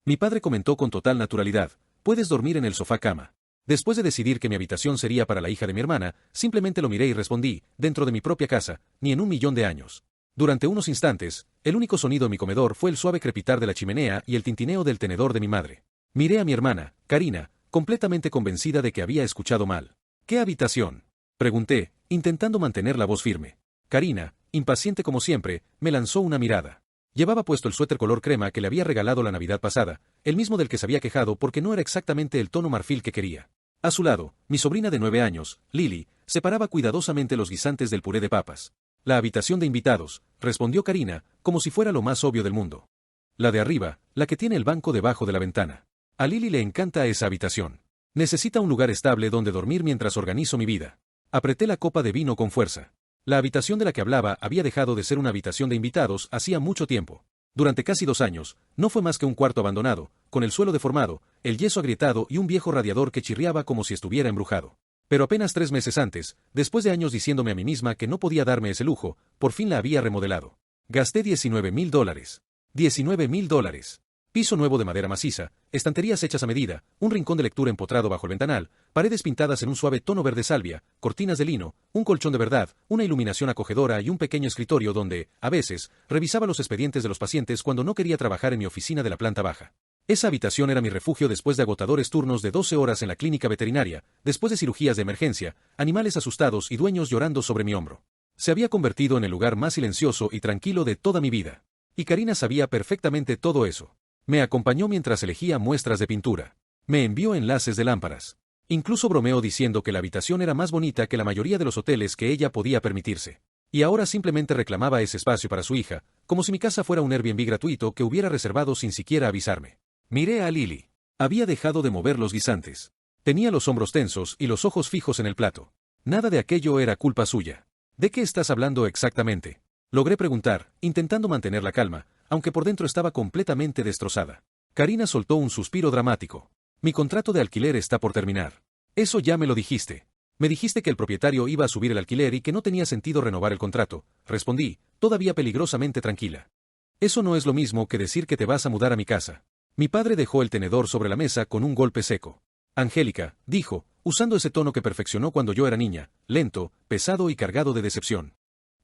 Mi padre comentó con total naturalidad, puedes dormir en el sofá cama. Después de decidir que mi habitación sería para la hija de mi hermana, simplemente lo miré y respondí, dentro de mi propia casa, ni en 1.000.000 de años. Durante unos instantes, el único sonido en mi comedor fue el suave crepitar de la chimenea y el tintineo del tenedor de mi madre. Miré a mi hermana, Karina, completamente convencida de que había escuchado mal. ¿Qué habitación?, pregunté, intentando mantener la voz firme. Karina, impaciente como siempre, me lanzó una mirada. Llevaba puesto el suéter color crema que le había regalado la Navidad pasada, el mismo del que se había quejado porque no era exactamente el tono marfil que quería. A su lado, mi sobrina de 9 años, Lily, separaba cuidadosamente los guisantes del puré de papas. La habitación de invitados, respondió Karina, como si fuera lo más obvio del mundo. La de arriba, la que tiene el banco debajo de la ventana. A Lily le encanta esa habitación. Necesita un lugar estable donde dormir mientras organizo mi vida. Apreté la copa de vino con fuerza. La habitación de la que hablaba había dejado de ser una habitación de invitados hacía mucho tiempo. Durante casi 2 años, no fue más que un cuarto abandonado, con el suelo deformado, el yeso agrietado y un viejo radiador que chirriaba como si estuviera embrujado. Pero apenas 3 meses antes, después de años diciéndome a mí misma que no podía darme ese lujo, por fin la había remodelado. Gasté $19.000. $19.000. Piso nuevo de madera maciza, estanterías hechas a medida, un rincón de lectura empotrado bajo el ventanal, paredes pintadas en un suave tono verde salvia, cortinas de lino, un colchón de verdad, una iluminación acogedora y un pequeño escritorio donde, a veces, revisaba los expedientes de los pacientes cuando no quería trabajar en mi oficina de la planta baja. Esa habitación era mi refugio después de agotadores turnos de 12 horas en la clínica veterinaria, después de cirugías de emergencia, animales asustados y dueños llorando sobre mi hombro. Se había convertido en el lugar más silencioso y tranquilo de toda mi vida. Y Karina sabía perfectamente todo eso. Me acompañó mientras elegía muestras de pintura. Me envió enlaces de lámparas. Incluso bromeó diciendo que la habitación era más bonita que la mayoría de los hoteles que ella podía permitirse. Y ahora simplemente reclamaba ese espacio para su hija, como si mi casa fuera un Airbnb gratuito que hubiera reservado sin siquiera avisarme. Miré a Lily. Había dejado de mover los guisantes. Tenía los hombros tensos y los ojos fijos en el plato. Nada de aquello era culpa suya. ¿De qué estás hablando exactamente?, logré preguntar, intentando mantener la calma, aunque por dentro estaba completamente destrozada. Karina soltó un suspiro dramático. Mi contrato de alquiler está por terminar. Eso ya me lo dijiste. Me dijiste que el propietario iba a subir el alquiler y que no tenía sentido renovar el contrato, respondí, todavía peligrosamente tranquila. Eso no es lo mismo que decir que te vas a mudar a mi casa. Mi padre dejó el tenedor sobre la mesa con un golpe seco. Angélica, dijo, usando ese tono que perfeccionó cuando yo era niña, lento, pesado y cargado de decepción.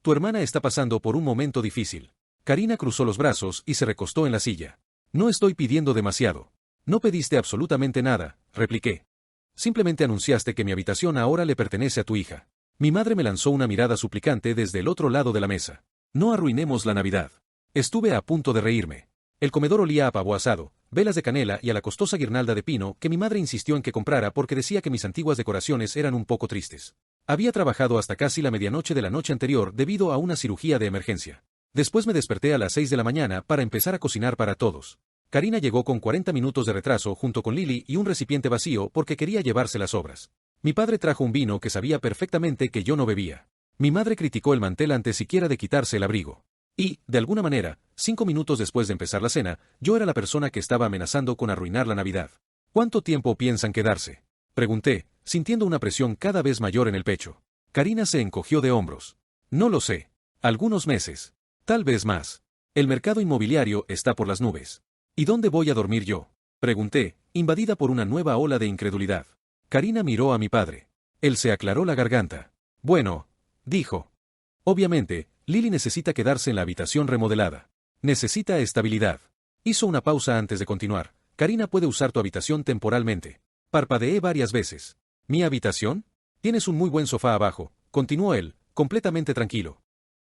Tu hermana está pasando por un momento difícil. Karina cruzó los brazos y se recostó en la silla. No estoy pidiendo demasiado. No pediste absolutamente nada, repliqué. Simplemente anunciaste que mi habitación ahora le pertenece a tu hija. Mi madre me lanzó una mirada suplicante desde el otro lado de la mesa. No arruinemos la Navidad. Estuve a punto de reírme. El comedor olía a pavo asado, velas de canela y a la costosa guirnalda de pino que mi madre insistió en que comprara porque decía que mis antiguas decoraciones eran un poco tristes. Había trabajado hasta casi la medianoche de la noche anterior debido a una cirugía de emergencia. Después me desperté a las 6 de la mañana para empezar a cocinar para todos. Karina llegó con 40 minutos de retraso junto con Lily y un recipiente vacío porque quería llevarse las sobras. Mi padre trajo un vino que sabía perfectamente que yo no bebía. Mi madre criticó el mantel antes siquiera de quitarse el abrigo. Y, de alguna manera, 5 minutos después de empezar la cena, yo era la persona que estaba amenazando con arruinar la Navidad. ¿Cuánto tiempo piensan quedarse?, pregunté, sintiendo una presión cada vez mayor en el pecho. Karina se encogió de hombros. No lo sé. Algunos meses. Tal vez más. El mercado inmobiliario está por las nubes. ¿Y dónde voy a dormir yo?, pregunté, invadida por una nueva ola de incredulidad. Karina miró a mi padre. Él se aclaró la garganta. Bueno, dijo. Obviamente, Lily necesita quedarse en la habitación remodelada. Necesita estabilidad. Hizo una pausa antes de continuar. Karina puede usar tu habitación temporalmente. Parpadeé varias veces. ¿Mi habitación? Tienes un muy buen sofá abajo, continuó él, completamente tranquilo.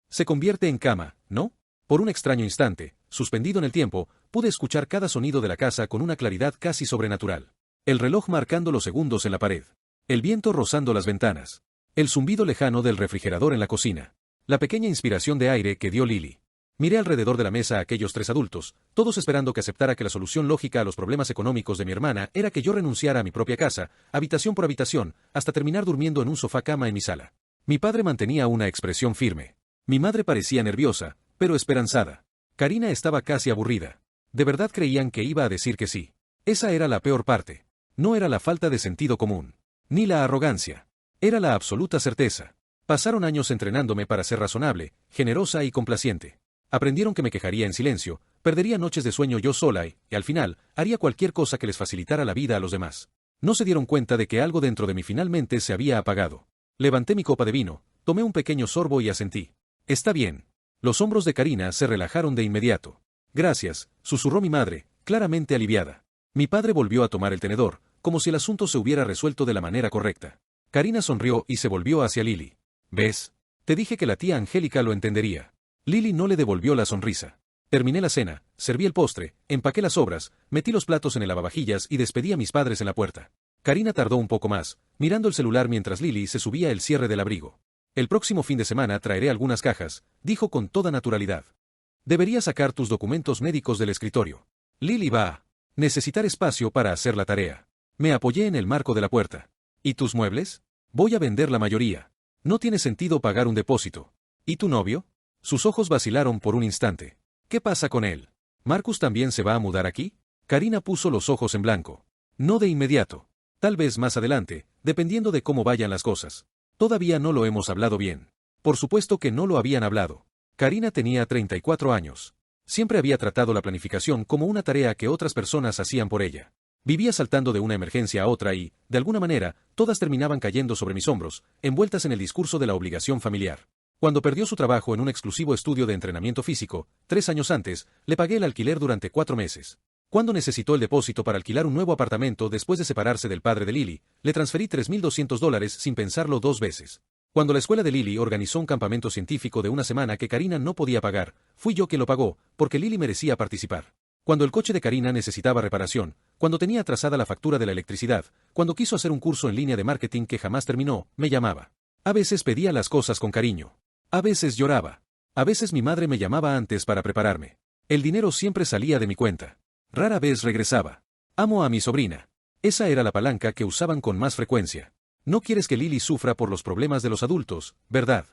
Se convierte en cama, ¿no? Por un extraño instante, suspendido en el tiempo, pude escuchar cada sonido de la casa con una claridad casi sobrenatural. El reloj marcando los segundos en la pared. El viento rozando las ventanas. El zumbido lejano del refrigerador en la cocina. La pequeña inspiración de aire que dio Lily. Miré alrededor de la mesa a aquellos 3 adultos, todos esperando que aceptara que la solución lógica a los problemas económicos de mi hermana era que yo renunciara a mi propia casa, habitación por habitación, hasta terminar durmiendo en un sofá cama en mi sala. Mi padre mantenía una expresión firme. Mi madre parecía nerviosa, pero esperanzada. Karina estaba casi aburrida. ¿De verdad creían que iba a decir que sí? Esa era la peor parte. No era la falta de sentido común, ni la arrogancia. Era la absoluta certeza. Pasaron años entrenándome para ser razonable, generosa y complaciente. Aprendieron que me quejaría en silencio, perdería noches de sueño yo sola y, al final, haría cualquier cosa que les facilitara la vida a los demás. No se dieron cuenta de que algo dentro de mí finalmente se había apagado. Levanté mi copa de vino, tomé un pequeño sorbo y asentí. Está bien. Los hombros de Karina se relajaron de inmediato. Gracias, susurró mi madre, claramente aliviada. Mi padre volvió a tomar el tenedor, como si el asunto se hubiera resuelto de la manera correcta. Karina sonrió y se volvió hacia Lily. ¿Ves? Te dije que la tía Angélica lo entendería. Lily no le devolvió la sonrisa. Terminé la cena, serví el postre, empaqué las sobras, metí los platos en el lavavajillas y despedí a mis padres en la puerta. Karina tardó un poco más, mirando el celular mientras Lily se subía el cierre del abrigo. El próximo fin de semana traeré algunas cajas, dijo con toda naturalidad. Deberías sacar tus documentos médicos del escritorio. Lily va a necesitar espacio para hacer la tarea. Me apoyé en el marco de la puerta. ¿Y tus muebles? Voy a vender la mayoría. No tiene sentido pagar un depósito. ¿Y tu novio? Sus ojos vacilaron por un instante. ¿Qué pasa con él? ¿Marcus también se va a mudar aquí? Karina puso los ojos en blanco. No de inmediato. Tal vez más adelante, dependiendo de cómo vayan las cosas. Todavía no lo hemos hablado bien. Por supuesto que no lo habían hablado. Karina tenía 34 años. Siempre había tratado la planificación como una tarea que otras personas hacían por ella. Vivía saltando de una emergencia a otra y, de alguna manera, todas terminaban cayendo sobre mis hombros, envueltas en el discurso de la obligación familiar. Cuando perdió su trabajo en un exclusivo estudio de entrenamiento físico, 3 años antes, le pagué el alquiler durante 4 meses. Cuando necesitó el depósito para alquilar un nuevo apartamento después de separarse del padre de Lily, le transferí $3,200 sin pensarlo 2 veces. Cuando la escuela de Lily organizó un campamento científico de una semana que Karina no podía pagar, fui yo quien lo pagó, porque Lily merecía participar. Cuando el coche de Karina necesitaba reparación, cuando tenía atrasada la factura de la electricidad, cuando quiso hacer un curso en línea de marketing que jamás terminó, me llamaba. A veces pedía las cosas con cariño. A veces lloraba. A veces mi madre me llamaba antes para prepararme. El dinero siempre salía de mi cuenta. Rara vez regresaba. Amo a mi sobrina. Esa era la palanca que usaban con más frecuencia. No quieres que Lily sufra por los problemas de los adultos, ¿verdad?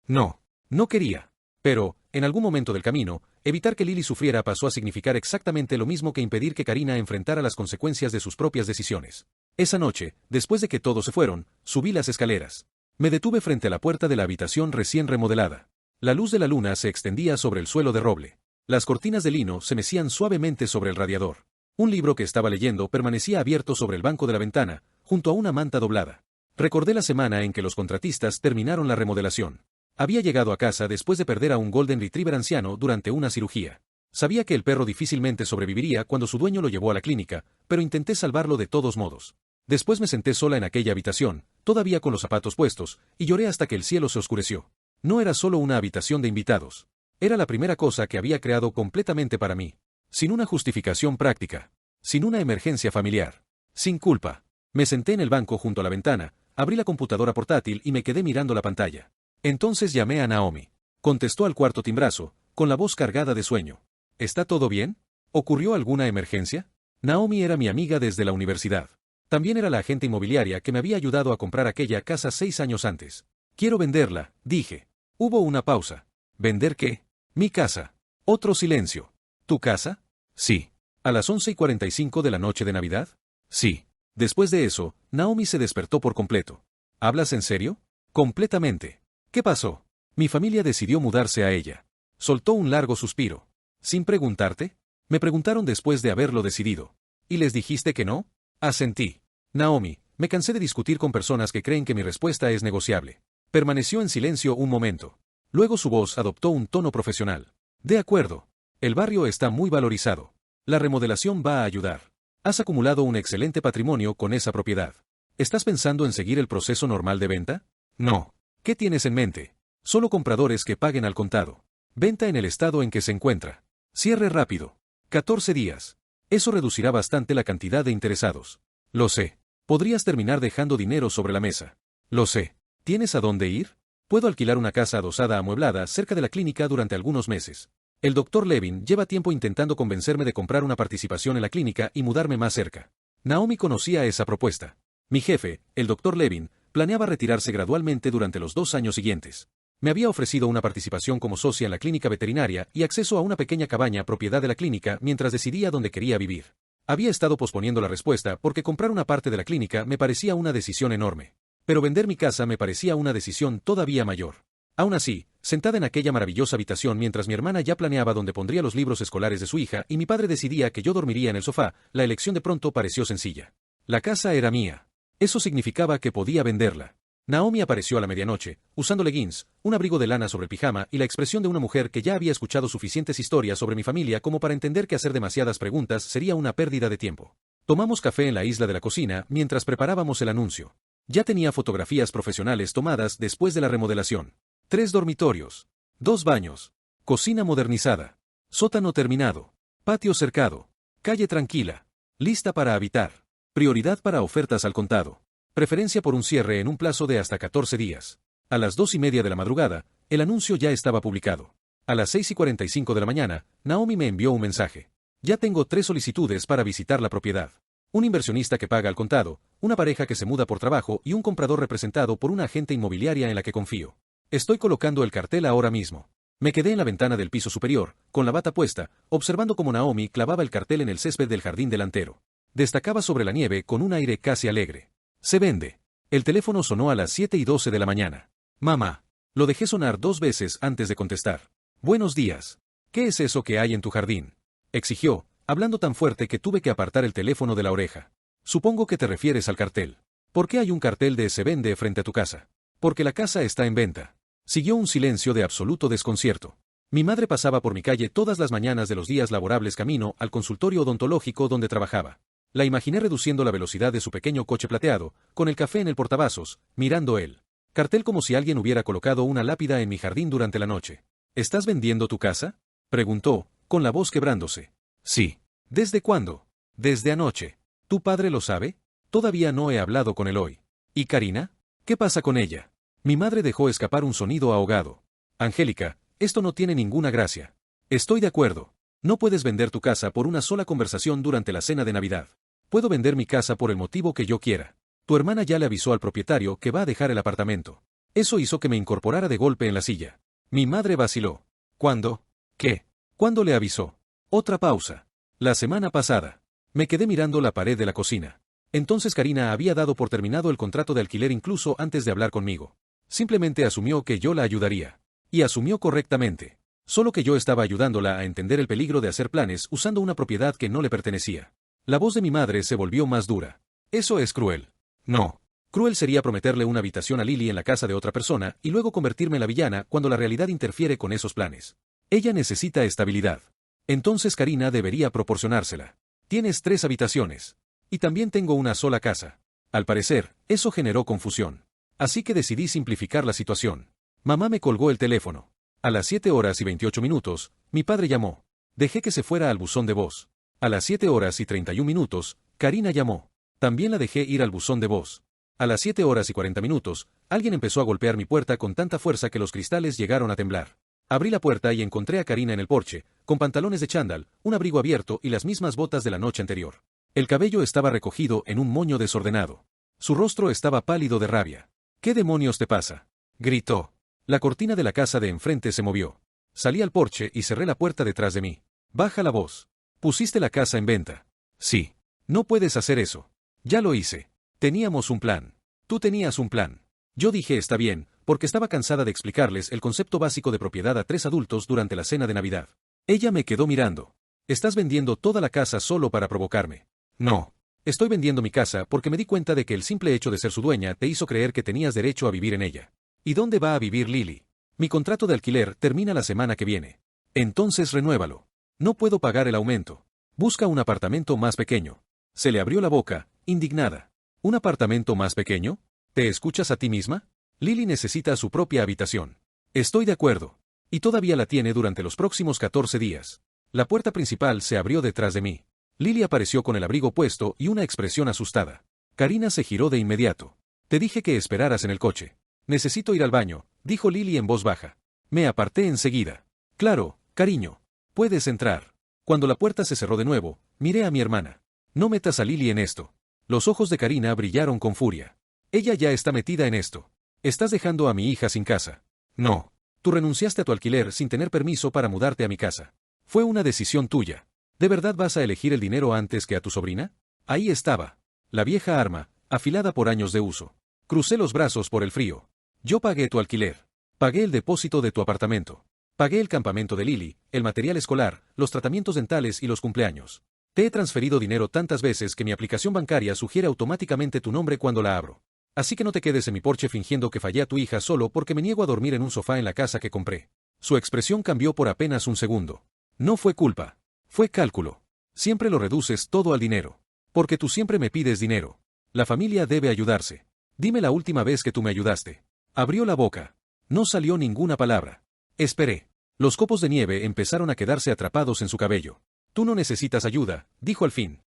No. No quería. Pero, en algún momento del camino, evitar que Lily sufriera pasó a significar exactamente lo mismo que impedir que Karina enfrentara las consecuencias de sus propias decisiones. Esa noche, después de que todos se fueron, subí las escaleras. Me detuve frente a la puerta de la habitación recién remodelada. La luz de la luna se extendía sobre el suelo de roble. Las cortinas de lino se mecían suavemente sobre el radiador. Un libro que estaba leyendo permanecía abierto sobre el banco de la ventana, junto a una manta doblada. Recordé la semana en que los contratistas terminaron la remodelación. Había llegado a casa después de perder a un Golden Retriever anciano durante una cirugía. Sabía que el perro difícilmente sobreviviría cuando su dueño lo llevó a la clínica, pero intenté salvarlo de todos modos. Después me senté sola en aquella habitación, todavía con los zapatos puestos, y lloré hasta que el cielo se oscureció. No era solo una habitación de invitados. Era la primera cosa que había creado completamente para mí. Sin una justificación práctica. Sin una emergencia familiar. Sin culpa. Me senté en el banco junto a la ventana, abrí la computadora portátil y me quedé mirando la pantalla. Entonces llamé a Naomi. Contestó al cuarto timbrazo, con la voz cargada de sueño. ¿Está todo bien? ¿Ocurrió alguna emergencia? Naomi era mi amiga desde la universidad. También era la agente inmobiliaria que me había ayudado a comprar aquella casa 6 años antes. Quiero venderla, dije. Hubo una pausa. ¿Vender qué? Mi casa. Otro silencio. ¿Tu casa? Sí. ¿A las 11:45 de la noche de Navidad? Sí. Después de eso, Naomi se despertó por completo. ¿Hablas en serio? Completamente. ¿Qué pasó? Mi familia decidió mudarse a ella. Soltó un largo suspiro. ¿Sin preguntarte? Me preguntaron después de haberlo decidido. ¿Y les dijiste que no? Asentí. Naomi, me cansé de discutir con personas que creen que mi respuesta es negociable. Permaneció en silencio un momento. Luego su voz adoptó un tono profesional. De acuerdo. El barrio está muy valorizado. La remodelación va a ayudar. Has acumulado un excelente patrimonio con esa propiedad. ¿Estás pensando en seguir el proceso normal de venta? No. ¿Qué tienes en mente? Solo compradores que paguen al contado. Venta en el estado en que se encuentra. Cierre rápido. 14 días. Eso reducirá bastante la cantidad de interesados. Lo sé. Podrías terminar dejando dinero sobre la mesa. Lo sé. ¿Tienes a dónde ir? Puedo alquilar una casa adosada amueblada cerca de la clínica durante algunos meses. El Dr. Levin lleva tiempo intentando convencerme de comprar una participación en la clínica y mudarme más cerca. Naomi conocía esa propuesta. Mi jefe, el Dr. Levin, planeaba retirarse gradualmente durante los 2 años siguientes. Me había ofrecido una participación como socia en la clínica veterinaria y acceso a una pequeña cabaña propiedad de la clínica mientras decidía dónde quería vivir. Había estado posponiendo la respuesta porque comprar una parte de la clínica me parecía una decisión enorme. Pero vender mi casa me parecía una decisión todavía mayor. Aún así, sentada en aquella maravillosa habitación mientras mi hermana ya planeaba dónde pondría los libros escolares de su hija y mi padre decidía que yo dormiría en el sofá, la elección de pronto pareció sencilla. La casa era mía. Eso significaba que podía venderla. Naomi apareció a la medianoche, usando leggings, un abrigo de lana sobre el pijama y la expresión de una mujer que ya había escuchado suficientes historias sobre mi familia como para entender que hacer demasiadas preguntas sería una pérdida de tiempo. Tomamos café en la isla de la cocina mientras preparábamos el anuncio. Ya tenía fotografías profesionales tomadas después de la remodelación. 3 dormitorios, 2 baños, cocina modernizada, sótano terminado, patio cercado, calle tranquila, lista para habitar, prioridad para ofertas al contado, preferencia por un cierre en un plazo de hasta 14 días. A las 2:30 de la madrugada, el anuncio ya estaba publicado. A las 6:45 de la mañana, Naomi me envió un mensaje. Ya tengo 3 solicitudes para visitar la propiedad. Un inversionista que paga al contado, una pareja que se muda por trabajo y un comprador representado por una agente inmobiliaria en la que confío. Estoy colocando el cartel ahora mismo. Me quedé en la ventana del piso superior, con la bata puesta, observando cómo Naomi clavaba el cartel en el césped del jardín delantero. Destacaba sobre la nieve con un aire casi alegre. Se vende. El teléfono sonó a las 7:12 de la mañana. Mamá. Lo dejé sonar 2 veces antes de contestar. Buenos días. ¿Qué es eso que hay en tu jardín? Exigió, hablando tan fuerte que tuve que apartar el teléfono de la oreja. Supongo que te refieres al cartel. ¿Por qué hay un cartel de se vende frente a tu casa? Porque la casa está en venta. Siguió un silencio de absoluto desconcierto. Mi madre pasaba por mi calle todas las mañanas de los días laborables camino al consultorio odontológico donde trabajaba. La imaginé reduciendo la velocidad de su pequeño coche plateado, con el café en el portavasos, mirando el cartel como si alguien hubiera colocado una lápida en mi jardín durante la noche. ¿Estás vendiendo tu casa? Preguntó, con la voz quebrándose. Sí. ¿Desde cuándo? Desde anoche. ¿Tu padre lo sabe? Todavía no he hablado con él hoy. ¿Y Karina? ¿Qué pasa con ella? Mi madre dejó escapar un sonido ahogado. Angélica, esto no tiene ninguna gracia. Estoy de acuerdo. No puedes vender tu casa por una sola conversación durante la cena de Navidad. Puedo vender mi casa por el motivo que yo quiera. Tu hermana ya le avisó al propietario que va a dejar el apartamento. Eso hizo que me incorporara de golpe en la silla. Mi madre vaciló. ¿Cuándo? ¿Qué? ¿Cuándo le avisó? Otra pausa. La semana pasada. Me quedé mirando la pared de la cocina. Entonces Karina había dado por terminado el contrato de alquiler incluso antes de hablar conmigo. Simplemente asumió que yo la ayudaría. Y asumió correctamente. Solo que yo estaba ayudándola a entender el peligro de hacer planes usando una propiedad que no le pertenecía. La voz de mi madre se volvió más dura. Eso es cruel. No. Cruel sería prometerle una habitación a Lily en la casa de otra persona y luego convertirme en la villana cuando la realidad interfiere con esos planes. Ella necesita estabilidad. Entonces Karina debería proporcionársela. Tienes 3 habitaciones. Y también tengo una sola casa. Al parecer, eso generó confusión. Así que decidí simplificar la situación. Mamá me colgó el teléfono. A las 7:28, mi padre llamó. Dejé que se fuera al buzón de voz. A las 7:31, Karina llamó. También la dejé ir al buzón de voz. A las 7:40, alguien empezó a golpear mi puerta con tanta fuerza que los cristales llegaron a temblar. Abrí la puerta y encontré a Karina en el porche, con pantalones de chándal, un abrigo abierto y las mismas botas de la noche anterior. El cabello estaba recogido en un moño desordenado. Su rostro estaba pálido de rabia. ¿Qué demonios te pasa? Gritó. La cortina de la casa de enfrente se movió. Salí al porche y cerré la puerta detrás de mí. Baja la voz. Pusiste la casa en venta. Sí. No puedes hacer eso. Ya lo hice. Teníamos un plan. Tú tenías un plan. Yo dije está bien, porque estaba cansada de explicarles el concepto básico de propiedad a 3 adultos durante la cena de Navidad. Ella me quedó mirando. Estás vendiendo toda la casa solo para provocarme. No. Estoy vendiendo mi casa porque me di cuenta de que el simple hecho de ser su dueña te hizo creer que tenías derecho a vivir en ella. ¿Y dónde va a vivir Lily? Mi contrato de alquiler termina la semana que viene. Entonces renuévalo. No puedo pagar el aumento. Busca un apartamento más pequeño. Se le abrió la boca, indignada. ¿Un apartamento más pequeño? ¿Te escuchas a ti misma? Lily necesita su propia habitación. Estoy de acuerdo. Y todavía la tiene durante los próximos 14 días. La puerta principal se abrió detrás de mí. Lily apareció con el abrigo puesto y una expresión asustada. Karina se giró de inmediato. Te dije que esperaras en el coche. Necesito ir al baño, dijo Lily en voz baja. Me aparté enseguida. Claro, cariño. Puedes entrar. Cuando la puerta se cerró de nuevo, miré a mi hermana. No metas a Lily en esto. Los ojos de Karina brillaron con furia. Ella ya está metida en esto. Estás dejando a mi hija sin casa. No. Tú renunciaste a tu alquiler sin tener permiso para mudarte a mi casa. Fue una decisión tuya. ¿De verdad vas a elegir el dinero antes que a tu sobrina? Ahí estaba. La vieja arma, afilada por años de uso. Crucé los brazos por el frío. Yo pagué tu alquiler. Pagué el depósito de tu apartamento. Pagué el campamento de Lily, el material escolar, los tratamientos dentales y los cumpleaños. Te he transferido dinero tantas veces que mi aplicación bancaria sugiere automáticamente tu nombre cuando la abro. Así que no te quedes en mi porche fingiendo que fallé a tu hija solo porque me niego a dormir en un sofá en la casa que compré. Su expresión cambió por apenas un segundo. No fue culpa. Fue cálculo. Siempre lo reduces todo al dinero. Porque tú siempre me pides dinero. La familia debe ayudarse. Dime la última vez que tú me ayudaste. Abrió la boca. No salió ninguna palabra. Esperé. Los copos de nieve empezaron a quedarse atrapados en su cabello. Tú no necesitas ayuda, dijo al fin.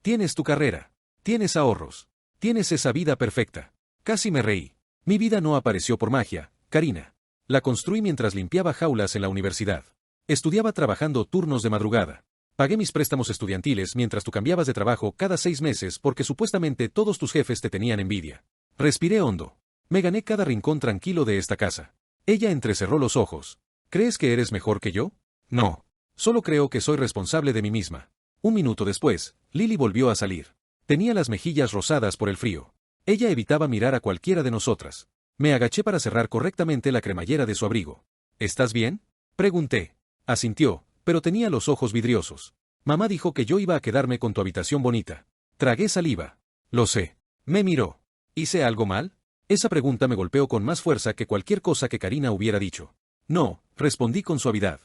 Tienes tu carrera. Tienes ahorros. Tienes esa vida perfecta. Casi me reí. Mi vida no apareció por magia, Karina. La construí mientras limpiaba jaulas en la universidad. Estudiaba trabajando turnos de madrugada. Pagué mis préstamos estudiantiles mientras tú cambiabas de trabajo cada 6 meses porque supuestamente todos tus jefes te tenían envidia. Respiré hondo. Me gané cada rincón tranquilo de esta casa. Ella entrecerró los ojos. ¿Crees que eres mejor que yo? No. Solo creo que soy responsable de mí misma. Un minuto después, Lily volvió a salir. Tenía las mejillas rosadas por el frío. Ella evitaba mirar a cualquiera de nosotras. Me agaché para cerrar correctamente la cremallera de su abrigo. ¿Estás bien? Pregunté. Asintió, pero tenía los ojos vidriosos. Mamá dijo que yo iba a quedarme con tu habitación bonita. Tragué saliva. Lo sé. Me miró. ¿Hice algo mal? Esa pregunta me golpeó con más fuerza que cualquier cosa que Karina hubiera dicho. No, respondí con suavidad.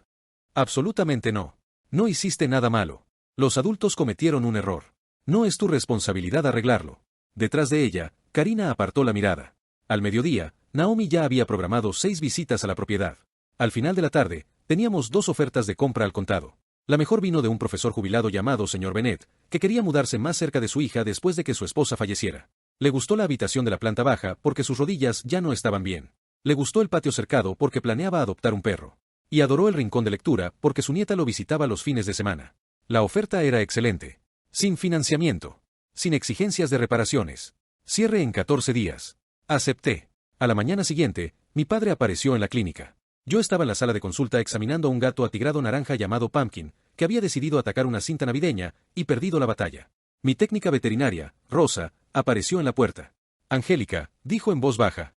Absolutamente no. No hiciste nada malo. Los adultos cometieron un error. No es tu responsabilidad arreglarlo. Detrás de ella, Karina apartó la mirada. Al mediodía, Naomi ya había programado 6 visitas a la propiedad. Al final de la tarde, teníamos 2 ofertas de compra al contado. La mejor vino de un profesor jubilado llamado señor Bennett, que quería mudarse más cerca de su hija después de que su esposa falleciera. Le gustó la habitación de la planta baja porque sus rodillas ya no estaban bien. Le gustó el patio cercado porque planeaba adoptar un perro. Y adoró el rincón de lectura porque su nieta lo visitaba los fines de semana. La oferta era excelente. Sin financiamiento. Sin exigencias de reparaciones. Cierre en 14 días. Acepté. A la mañana siguiente, mi padre apareció en la clínica. Yo estaba en la sala de consulta examinando a un gato atigrado naranja llamado Pumpkin, que había decidido atacar una cinta navideña y perdido la batalla. Mi técnica veterinaria, Rosa, apareció en la puerta. Angélica, dijo en voz baja.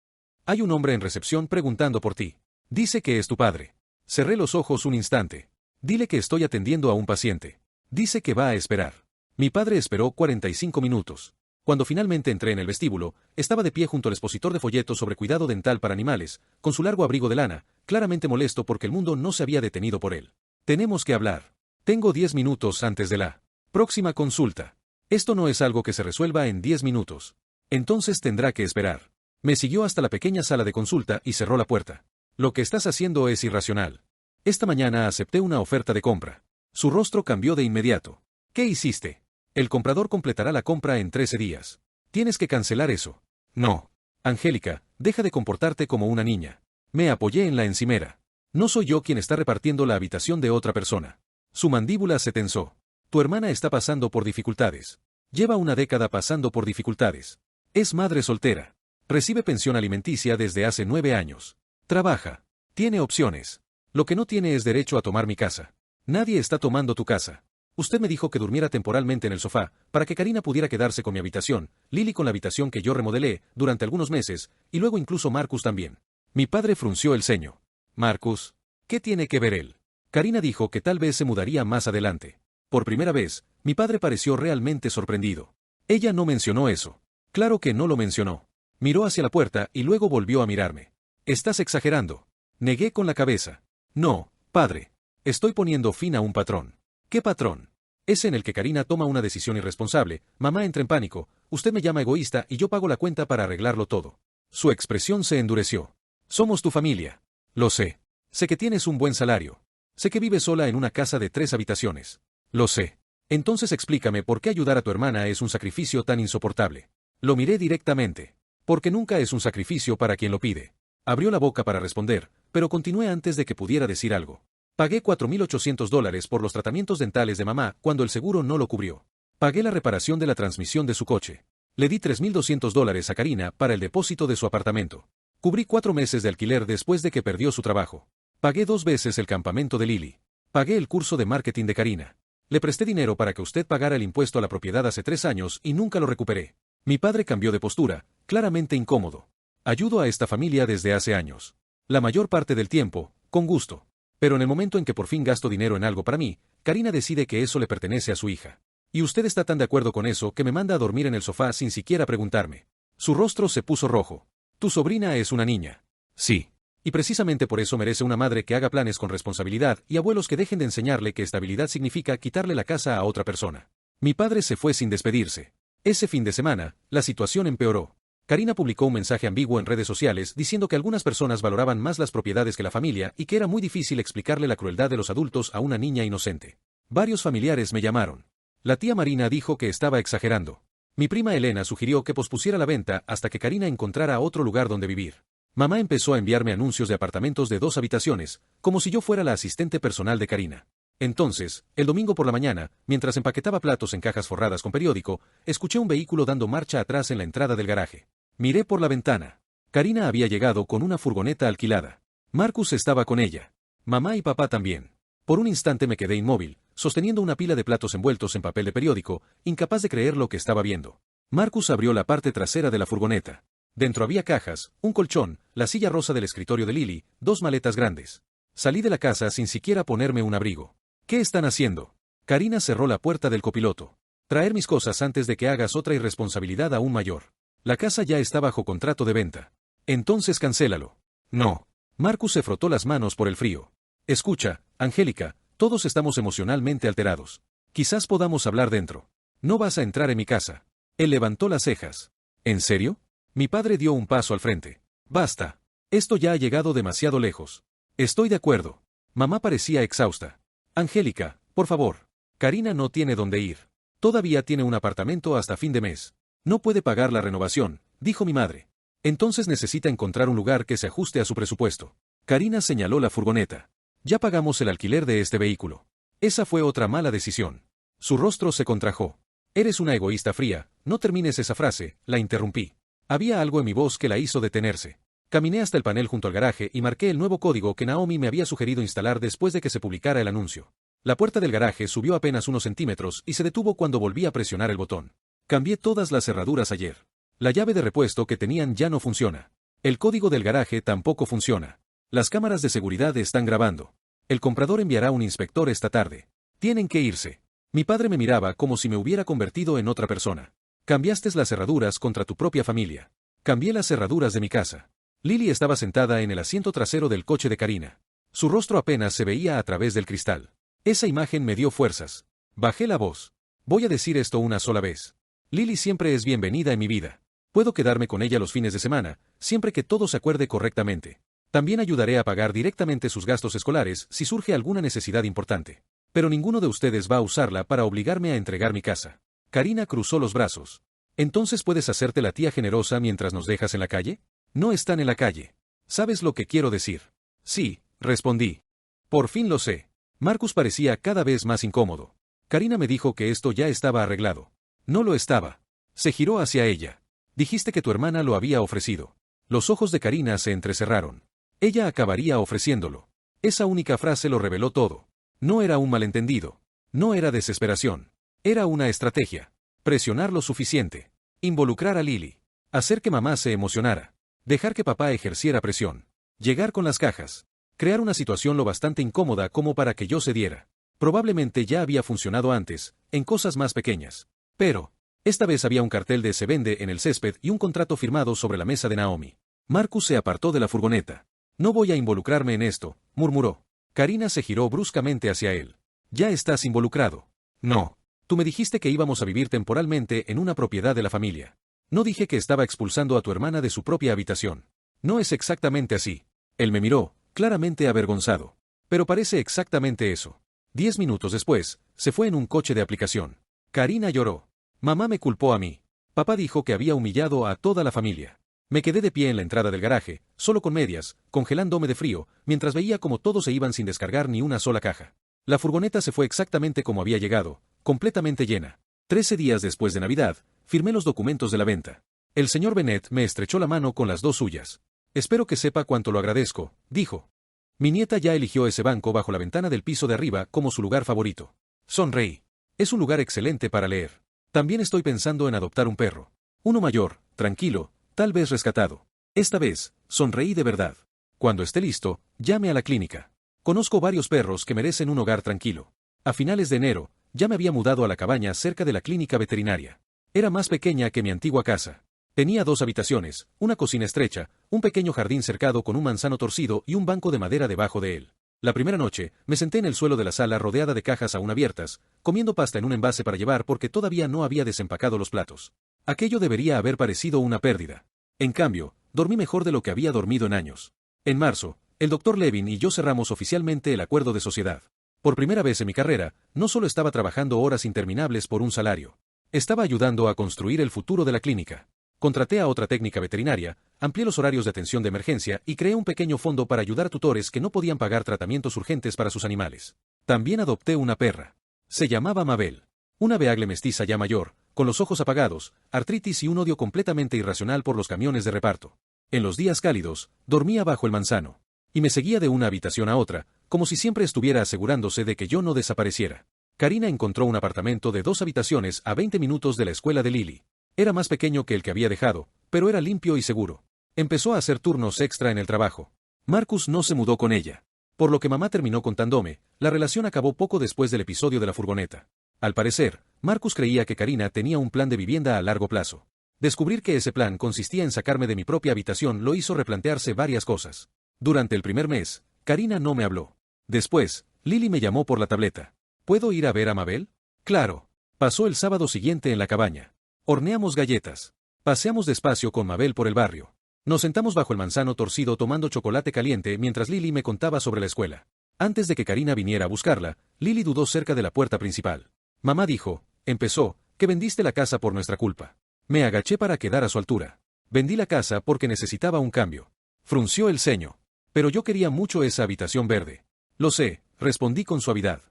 Hay un hombre en recepción preguntando por ti. Dice que es tu padre. Cerré los ojos un instante. Dile que estoy atendiendo a un paciente. Dice que va a esperar. Mi padre esperó 45 minutos. Cuando finalmente entré en el vestíbulo, estaba de pie junto al expositor de folletos sobre cuidado dental para animales, con su largo abrigo de lana, claramente molesto porque el mundo no se había detenido por él. Tenemos que hablar. Tengo 10 minutos antes de la próxima consulta. Esto no es algo que se resuelva en 10 minutos. Entonces tendrá que esperar. Me siguió hasta la pequeña sala de consulta y cerró la puerta. Lo que estás haciendo es irracional. Esta mañana acepté una oferta de compra. Su rostro cambió de inmediato. ¿Qué hiciste? El comprador completará la compra en 13 días. Tienes que cancelar eso. No. Angélica, deja de comportarte como una niña. Me apoyé en la encimera. No soy yo quien está repartiendo la habitación de otra persona. Su mandíbula se tensó. Tu hermana está pasando por dificultades. Lleva una década pasando por dificultades. Es madre soltera. Recibe pensión alimenticia desde hace 9 años. Trabaja. Tiene opciones. Lo que no tiene es derecho a tomar mi casa. Nadie está tomando tu casa. Usted me dijo que durmiera temporalmente en el sofá, para que Karina pudiera quedarse con mi habitación, Lily con la habitación que yo remodelé, durante algunos meses, y luego incluso Marcus también. Mi padre frunció el ceño. Marcus, ¿qué tiene que ver él? Karina dijo que tal vez se mudaría más adelante. Por primera vez, mi padre pareció realmente sorprendido. Ella no mencionó eso. Claro que no lo mencionó. Miró hacia la puerta y luego volvió a mirarme. Estás exagerando. Negué con la cabeza. No, padre. Estoy poniendo fin a un patrón. ¿Qué patrón? Ese en el que Karina toma una decisión irresponsable, mamá entra en pánico, usted me llama egoísta y yo pago la cuenta para arreglarlo todo. Su expresión se endureció. Somos tu familia. Lo sé. Sé que tienes un buen salario. Sé que vives sola en una casa de 3 habitaciones. Lo sé. Entonces explícame por qué ayudar a tu hermana es un sacrificio tan insoportable. Lo miré directamente. Porque nunca es un sacrificio para quien lo pide. Abrió la boca para responder, pero continué antes de que pudiera decir algo. Pagué $4,800 por los tratamientos dentales de mamá cuando el seguro no lo cubrió. Pagué la reparación de la transmisión de su coche. Le di $3,200 a Karina para el depósito de su apartamento. Cubrí 4 meses de alquiler después de que perdió su trabajo. Pagué 2 veces el campamento de Lily. Pagué el curso de marketing de Karina. Le presté dinero para que usted pagara el impuesto a la propiedad hace 3 años y nunca lo recuperé. Mi padre cambió de postura, claramente incómodo. Ayudo a esta familia desde hace años. La mayor parte del tiempo, con gusto. Pero en el momento en que por fin gasto dinero en algo para mí, Karina decide que eso le pertenece a su hija. Y usted está tan de acuerdo con eso que me manda a dormir en el sofá sin siquiera preguntarme. Su rostro se puso rojo. Tu sobrina es una niña. Sí. Y precisamente por eso merece una madre que haga planes con responsabilidad y abuelos que dejen de enseñarle que estabilidad significa quitarle la casa a otra persona. Mi padre se fue sin despedirse. Ese fin de semana, la situación empeoró. Karina publicó un mensaje ambiguo en redes sociales diciendo que algunas personas valoraban más las propiedades que la familia y que era muy difícil explicarle la crueldad de los adultos a una niña inocente. Varios familiares me llamaron. La tía Marina dijo que estaba exagerando. Mi prima Elena sugirió que pospusiera la venta hasta que Karina encontrara otro lugar donde vivir. Mamá empezó a enviarme anuncios de apartamentos de 2 habitaciones, como si yo fuera la asistente personal de Karina. Entonces, el domingo por la mañana, mientras empaquetaba platos en cajas forradas con periódico, escuché un vehículo dando marcha atrás en la entrada del garaje. Miré por la ventana. Karina había llegado con una furgoneta alquilada. Marcus estaba con ella. Mamá y papá también. Por un instante me quedé inmóvil, sosteniendo una pila de platos envueltos en papel de periódico, incapaz de creer lo que estaba viendo. Marcus abrió la parte trasera de la furgoneta. Dentro había cajas, un colchón, la silla rosa del escritorio de Lily, 2 maletas grandes. Salí de la casa sin siquiera ponerme un abrigo. ¿Qué están haciendo? Karina cerró la puerta del copiloto. Traer mis cosas antes de que hagas otra irresponsabilidad aún mayor. La casa ya está bajo contrato de venta. Entonces cancélalo. No. Marcus se frotó las manos por el frío. Escucha, Angélica, todos estamos emocionalmente alterados. Quizás podamos hablar dentro. No vas a entrar en mi casa. Él levantó las cejas. ¿En serio? Mi padre dio un paso al frente. Basta. Esto ya ha llegado demasiado lejos. Estoy de acuerdo. Mamá parecía exhausta. Angélica, por favor. Karina no tiene dónde ir. Todavía tiene un apartamento hasta fin de mes. No puede pagar la renovación, dijo mi madre. Entonces necesita encontrar un lugar que se ajuste a su presupuesto. Karina señaló la furgoneta. Ya pagamos el alquiler de este vehículo. Esa fue otra mala decisión. Su rostro se contrajo. Eres una egoísta fría, no termines esa frase, la interrumpí. Había algo en mi voz que la hizo detenerse. Caminé hasta el panel junto al garaje y marqué el nuevo código que Naomi me había sugerido instalar después de que se publicara el anuncio. La puerta del garaje subió apenas unos centímetros y se detuvo cuando volví a presionar el botón. Cambié todas las cerraduras ayer. La llave de repuesto que tenían ya no funciona. El código del garaje tampoco funciona. Las cámaras de seguridad están grabando. El comprador enviará un inspector esta tarde. Tienen que irse. Mi padre me miraba como si me hubiera convertido en otra persona. Cambiaste las cerraduras contra tu propia familia. Cambié las cerraduras de mi casa. Lily estaba sentada en el asiento trasero del coche de Karina. Su rostro apenas se veía a través del cristal. Esa imagen me dio fuerzas. Bajé la voz. Voy a decir esto una sola vez. Lily siempre es bienvenida en mi vida. Puedo quedarme con ella los fines de semana, siempre que todo se acuerde correctamente. También ayudaré a pagar directamente sus gastos escolares si surge alguna necesidad importante. Pero ninguno de ustedes va a usarla para obligarme a entregar mi casa. Karina cruzó los brazos. ¿Entonces puedes hacerte la tía generosa mientras nos dejas en la calle? No están en la calle. ¿Sabes lo que quiero decir? Sí, respondí. Por fin lo sé. Marcus parecía cada vez más incómodo. Karina me dijo que esto ya estaba arreglado. No lo estaba. Se giró hacia ella. Dijiste que tu hermana lo había ofrecido. Los ojos de Karina se entrecerraron. Ella acabaría ofreciéndolo. Esa única frase lo reveló todo. No era un malentendido. No era desesperación. Era una estrategia. Presionar lo suficiente. Involucrar a Lily. Hacer que mamá se emocionara. Dejar que papá ejerciera presión. Llegar con las cajas. Crear una situación lo bastante incómoda como para que yo cediera. Probablemente ya había funcionado antes, en cosas más pequeñas. Pero, esta vez había un cartel de "se vende" en el césped y un contrato firmado sobre la mesa de Naomi. Marcus se apartó de la furgoneta. No voy a involucrarme en esto, murmuró. Karina se giró bruscamente hacia él. Ya estás involucrado. No. Tú me dijiste que íbamos a vivir temporalmente en una propiedad de la familia. No dije que estaba expulsando a tu hermana de su propia habitación. No es exactamente así. Él me miró, claramente avergonzado. Pero parece exactamente eso. 10 minutos después, se fue en un coche de aplicación. Karina lloró. Mamá me culpó a mí. Papá dijo que había humillado a toda la familia. Me quedé de pie en la entrada del garaje, solo con medias, congelándome de frío, mientras veía cómo todos se iban sin descargar ni una sola caja. La furgoneta se fue exactamente como había llegado, completamente llena. 13 días después de Navidad, firmé los documentos de la venta. El señor Bennett me estrechó la mano con las 2 suyas. Espero que sepa cuánto lo agradezco, dijo. Mi nieta ya eligió ese banco bajo la ventana del piso de arriba como su lugar favorito. Sonreí. Es un lugar excelente para leer. También estoy pensando en adoptar un perro. Uno mayor, tranquilo, tal vez rescatado. Esta vez, sonreí de verdad. Cuando esté listo, llame a la clínica. Conozco varios perros que merecen un hogar tranquilo. A finales de enero, ya me había mudado a la cabaña cerca de la clínica veterinaria. Era más pequeña que mi antigua casa. Tenía 2 habitaciones, una cocina estrecha, un pequeño jardín cercado con un manzano torcido y un banco de madera debajo de él. La primera noche, me senté en el suelo de la sala rodeada de cajas aún abiertas, comiendo pasta en un envase para llevar porque todavía no había desempacado los platos. Aquello debería haber parecido una pérdida. En cambio, dormí mejor de lo que había dormido en años. En marzo, el Dr. Levin y yo cerramos oficialmente el acuerdo de sociedad. Por primera vez en mi carrera, no solo estaba trabajando horas interminables por un salario. Estaba ayudando a construir el futuro de la clínica. Contraté a otra técnica veterinaria, amplié los horarios de atención de emergencia y creé un pequeño fondo para ayudar a tutores que no podían pagar tratamientos urgentes para sus animales. También adopté una perra. Se llamaba Mabel. Una beagle mestiza ya mayor, con los ojos apagados, artritis y un odio completamente irracional por los camiones de reparto. En los días cálidos, dormía bajo el manzano. Y me seguía de una habitación a otra, como si siempre estuviera asegurándose de que yo no desapareciera. Karina encontró un apartamento de 2 habitaciones a 20 minutos de la escuela de Lily. Era más pequeño que el que había dejado, pero era limpio y seguro. Empezó a hacer turnos extra en el trabajo. Marcus no se mudó con ella. Por lo que mamá terminó contándome, la relación acabó poco después del episodio de la furgoneta. Al parecer, Marcus creía que Karina tenía un plan de vivienda a largo plazo. Descubrir que ese plan consistía en sacarme de mi propia habitación lo hizo replantearse varias cosas. Durante el primer mes, Karina no me habló. Después, Lily me llamó por la tableta. ¿Puedo ir a ver a Mabel? Claro. Pasó el sábado siguiente en la cabaña. Horneamos galletas. Paseamos despacio con Mabel por el barrio. Nos sentamos bajo el manzano torcido tomando chocolate caliente mientras Lily me contaba sobre la escuela. Antes de que Karina viniera a buscarla, Lily dudó cerca de la puerta principal. Mamá dijo, empezó, que vendiste la casa por nuestra culpa. Me agaché para quedar a su altura. Vendí la casa porque necesitaba un cambio. Frunció el ceño. Pero yo quería mucho esa habitación verde. Lo sé, respondí con suavidad.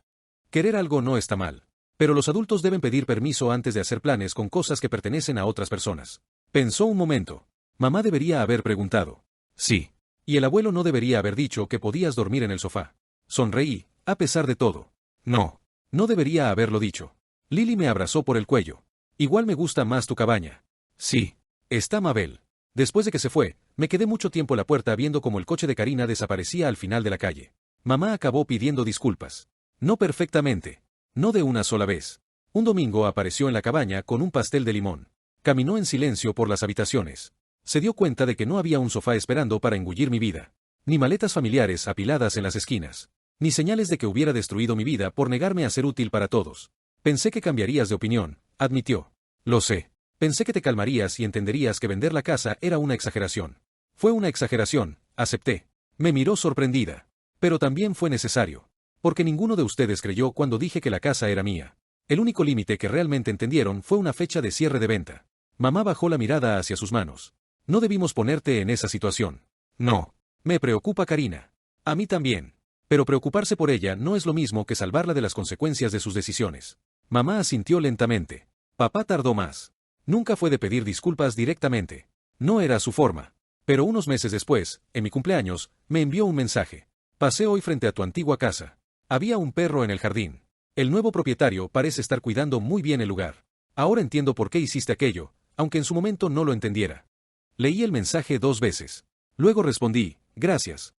Querer algo no está mal. Pero los adultos deben pedir permiso antes de hacer planes con cosas que pertenecen a otras personas. Pensó un momento. Mamá debería haber preguntado. Sí. Y el abuelo no debería haber dicho que podías dormir en el sofá. Sonreí, a pesar de todo. No. No debería haberlo dicho. Lily me abrazó por el cuello. Igual me gusta más tu cabaña. Sí. Está Mabel. Después de que se fue, me quedé mucho tiempo a la puerta viendo cómo el coche de Karina desaparecía al final de la calle. Mamá acabó pidiendo disculpas. No perfectamente. No de una sola vez. Un domingo apareció en la cabaña con un pastel de limón. Caminó en silencio por las habitaciones. Se dio cuenta de que no había un sofá esperando para engullir mi vida. Ni maletas familiares apiladas en las esquinas. Ni señales de que hubiera destruido mi vida por negarme a ser útil para todos. Pensé que cambiarías de opinión, admitió. Lo sé. Pensé que te calmarías y entenderías que vender la casa era una exageración. Fue una exageración, acepté. Me miró sorprendida. Pero también fue necesario. Porque ninguno de ustedes creyó cuando dije que la casa era mía. El único límite que realmente entendieron fue una fecha de cierre de venta. Mamá bajó la mirada hacia sus manos. No debimos ponerte en esa situación. No. Me preocupa Karina. A mí también. Pero preocuparse por ella no es lo mismo que salvarla de las consecuencias de sus decisiones. Mamá asintió lentamente. Papá tardó más. Nunca fue de pedir disculpas directamente. No era su forma. Pero unos meses después, en mi cumpleaños, me envió un mensaje. Pasé hoy frente a tu antigua casa. Había un perro en el jardín. El nuevo propietario parece estar cuidando muy bien el lugar. Ahora entiendo por qué hiciste aquello, aunque en su momento no lo entendiera. Leí el mensaje 2 veces. Luego respondí, gracias.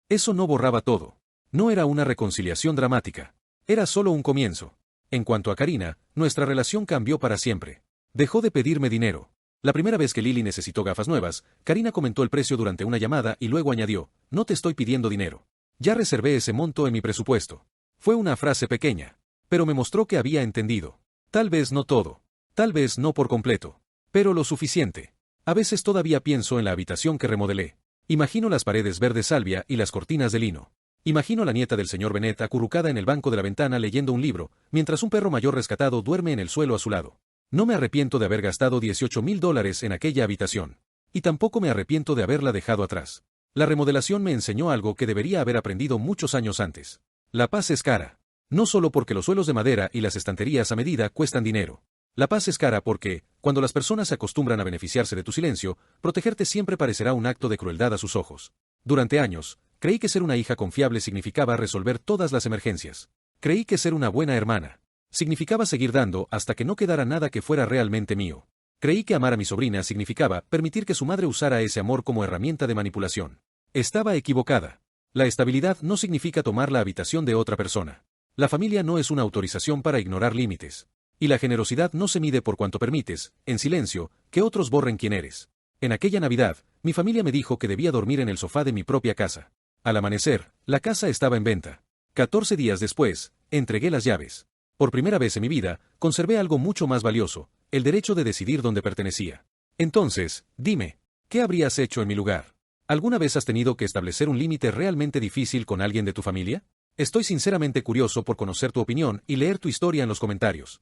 Eso no borraba todo. No era una reconciliación dramática. Era solo un comienzo. En cuanto a Karina, nuestra relación cambió para siempre. Dejó de pedirme dinero. La primera vez que Lily necesitó gafas nuevas, Karina comentó el precio durante una llamada y luego añadió, no te estoy pidiendo dinero. Ya reservé ese monto en mi presupuesto. Fue una frase pequeña. Pero me mostró que había entendido. Tal vez no todo. Tal vez no por completo. Pero lo suficiente. A veces todavía pienso en la habitación que remodelé. Imagino las paredes verde salvia y las cortinas de lino. Imagino a la nieta del señor Bennett acurrucada en el banco de la ventana leyendo un libro, mientras un perro mayor rescatado duerme en el suelo a su lado. No me arrepiento de haber gastado $18,000 en aquella habitación. Y tampoco me arrepiento de haberla dejado atrás. La remodelación me enseñó algo que debería haber aprendido muchos años antes. La paz es cara. No solo porque los suelos de madera y las estanterías a medida cuestan dinero. La paz es cara porque, cuando las personas se acostumbran a beneficiarse de tu silencio, protegerte siempre parecerá un acto de crueldad a sus ojos. Durante años, creí que ser una hija confiable significaba resolver todas las emergencias. Creí que ser una buena hermana significaba seguir dando hasta que no quedara nada que fuera realmente mío. Creí que amar a mi sobrina significaba permitir que su madre usara ese amor como herramienta de manipulación. Estaba equivocada. La estabilidad no significa tomar la habitación de otra persona. La familia no es una autorización para ignorar límites. Y la generosidad no se mide por cuanto permites, en silencio, que otros borren quién eres. En aquella Navidad, mi familia me dijo que debía dormir en el sofá de mi propia casa. Al amanecer, la casa estaba en venta. 14 días después, entregué las llaves. Por primera vez en mi vida, conservé algo mucho más valioso, el derecho de decidir dónde pertenecía. Entonces, dime, ¿qué habrías hecho en mi lugar? ¿Alguna vez has tenido que establecer un límite realmente difícil con alguien de tu familia? Estoy sinceramente curioso por conocer tu opinión y leer tu historia en los comentarios.